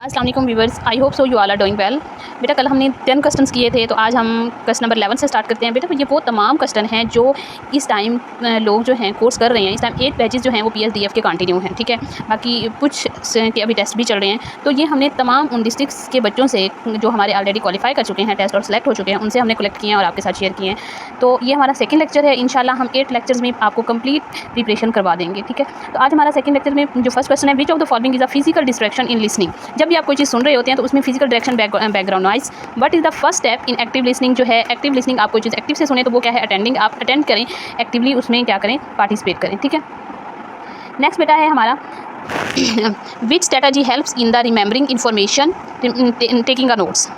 अस्सलाम वालेकुम viewers, I hope so you all are doing well. बेटा कल हमने 10 क्वेश्चंस किए थे, तो आज हम क्वेश्चन नंबर 11 से स्टार्ट करते हैं। बेटा ये वो तमाम क्वेश्चन हैं जो इस टाइम लोग जो हैं कोर्स कर रहे हैं। इस टाइम 8 बैचेस जो हैं वो PSDF के कंटिन्यू हैं, ठीक है। बाकी कुछ के अभी टेस्ट भी चल रहे हैं। तो ये हमने तमाम उन डिस्ट्रिक्ट्स के बच्चों से जो हमारे ऑलरेडी क्वालिफाई कर चुके हैं टेस्ट और सेलेक्ट हो चुके हैं, उनसे हमने कलेक्ट किए हैं और आपके साथ शेयर किए हैं। तो ये हमारा सेकंड लेक्चर है। इंशाल्लाह हम 8 लेक्चर्स में आपको कंप्लीट प्रिपरेशन करवा देंगे, ठीक है। तो आज हमारा सेकंड लेक्चर में जो फर्स्ट क्वेश्चन है, which of the following is a physical distraction in listening. जब भी आप कोई चीज़ सुन रहे होते हैं तो उसमें physical direction background noise. What is the first step in active listening. जो है एक्टिव लिसनिंग, आप कोई चीज़ एक्टिव से सुने तो वो क्या है, अटेंडिंग। आप अटेंड करें, एक्टिवली उसमें क्या करें, पार्टिसिपेट करें, ठीक है। नेक्स्ट बेटा है हमारा which strategy helps in the remembering information taking a notes,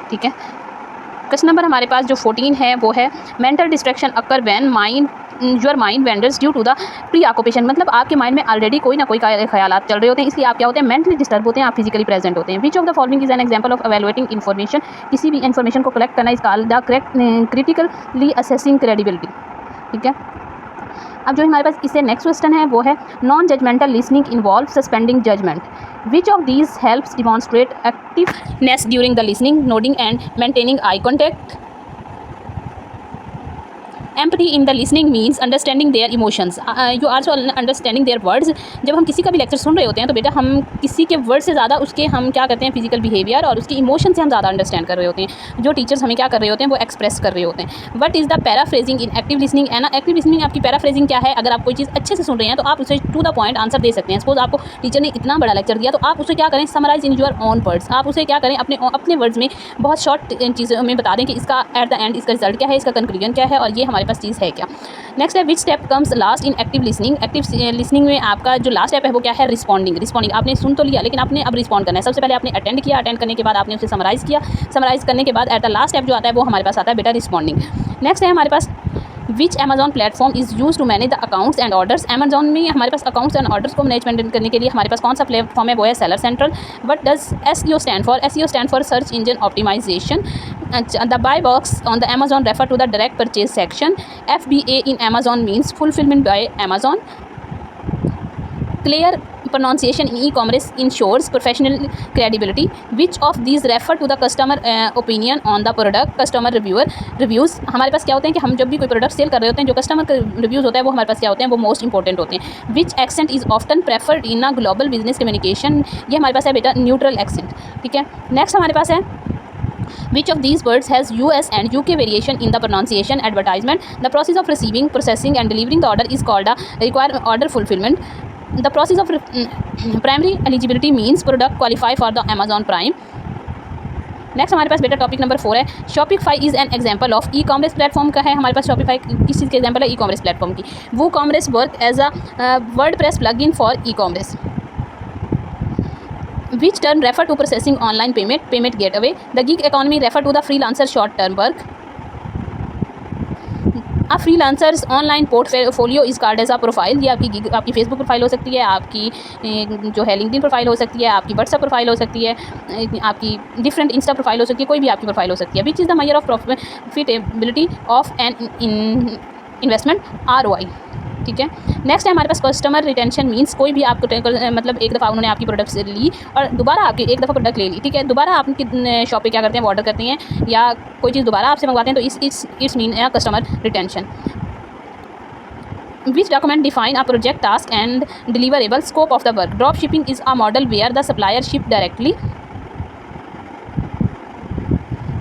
ठीक है। क्वेश्चन नंबर हमारे पास जो 14 है वो है mental distraction occur when your mind wanders due to the preoccupation. मतलब आपके माइंड में ऑलरेडी कोई ना कोई ख्यालात चल रहे होते हैं, इसलिए आप क्या होते हैं, मेंटली डिस्टर्ब होते हैं, आप फिजिकली प्रेजेंट होते हैं। Which of the following is an example of evaluating information. किसी भी इन्फॉर्मेशन को कलेक्ट करना is called the critically assessing credibility, ठीक है। अब जो हमारे पास इससे नेक्स्ट क्वेश्चन है वो है non judgmental listening involve suspending judgment. Which of these helps demonstrate activeness during the listening, nodding and maintaining eye contact. Empathy in the listening means understanding their emotions, you also understanding their words. जब हम किसी का भी lecture सुन रहे होते हैं तो बेटा हम किसी के वर्ड से ज़्यादा उसके हम क्या करते हैं, फिजिकल बिहेवियर और उसकी इमोशन से हम ज़्यादा अंडरस्टैंड कर रहे होते हैं। जो टीचर्स हमें क्या कर रहे होते हैं, वो एक्सप्रेस कर रहे होते हैं। What is the paraphrasing in active listening. And active listening आपकी पैराफ्रेजिंग क्या है, अगर आप कोई चीज़ अच्छे से सुन रहे हैं तो आप उसे टू द पॉइंट आंसर दे सकते हैं। सपोज आपको टीचर ने इतना बड़ा लेक्चर दिया तो आप उसे क्या करें, summarise in your own words. आप उसे क्या करें, अपने वर्ड्स में बहुत शॉर्ट चीज़ों में बता दें कि इसका एट द एंड इसका रिजल्ट क्या है, इसका कंक्लूजन क्या है और ये हमारे पास चीज़ है क्या। नेक्स्ट है which step comes last in active listening. Active listening में आपका जो लास्ट स्टेप है वो क्या है, रिस्पॉन्डिंग। आपने सुन तो लिया लेकिन आपने अब रिस्पॉन्ड करना है। सबसे पहले आपने अटेंड किया, अटेंड करने के बाद आपने उसे समराइज किया, समराइज करने के बाद एट द लास्ट स्टेप जो आता है वो हमारे पास आता है बेटा रिस्पॉन्डिंग। नेक्स्ट है हमारे पास which Amazon platform is use to manage the accounts and orders. Amazon में हमारे पास अकाउंट्स एंड ऑर्डर्स को मैनेजमेंट करने के लिए हमारे पास कौन सा प्लेटफॉर्म है, वो है seller central. What does SEO stand for. SEO stand for search engine optimisation. The buy box on the Amazon refer to the direct purchase section. FBA in Amazon means fulfillment by Amazon. Clear pronunciation in e-commerce ensures professional credibility. Which of these refer to the customer opinion on the product? Customer reviews हमारे पास क्या होते हैं कि हम जब भी कोई product cell कर रहे होते हैं, जो कस्टमर रिव्यूज़ होता है वो हमारे पास क्या होते हैं, वो मोस्ट इंपॉर्टेंट होते हैं। Which accent is often preferred in a global business communication। ये हमारे पास है बेटा न्यूट्रल एक्सेंट, ठीक है। नेक्स्ट हमारे पास है which of these words has US and UK variation in the pronunciation advertisement। The process of receiving, processing and delivering the order is called a require order fulfillment। The process of primary eligibility means product qualify for the Amazon Prime। Next हमारे पास बेटा topic number 4 है Shopify is an example of e commerce platform का है। हमारे पास Shopify किस चीज़ के example है, e commerce platform की। WooCommerce work as a WordPress plugin for e commerce. Which term refer to processing online payment gateway। The gig economy refer to the freelancer short term work। A freelancer's online portfolio is called as a profile। ये आपकी Facebook profile हो सकती है, आपकी जो है LinkedIn profile हो सकती है, आपकी व्हाट्सएप प्रोफाइल हो सकती है, आपकी डिफरेंट इंस्टा प्रोफाइल हो सकती है, कोई भी आपकी प्रोफाइल हो सकती है। Which is the measure of profitability of an investment, ROI, ठीक है। नेक्स्ट है हमारे पास कस्टमर रिटेंशन मीन्स कोई भी आपको मतलब एक दफ़ा उन्होंने आपकी प्रोडक्ट ली और दोबारा आपकी एक दफ़ा प्रोडक्ट ले ली, ठीक है। दोबारा आपकी शॉप पे क्या करते हैं, ऑर्डर करते हैं या कोई चीज़ दोबारा आपसे मंगवाते हैं, तो it's mean customer retention. Which document define a project task and deliverable scope of the work। Drop shipping is a model where the supplier ship directly।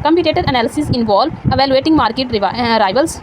Competitor analysis involve evaluating market rivals।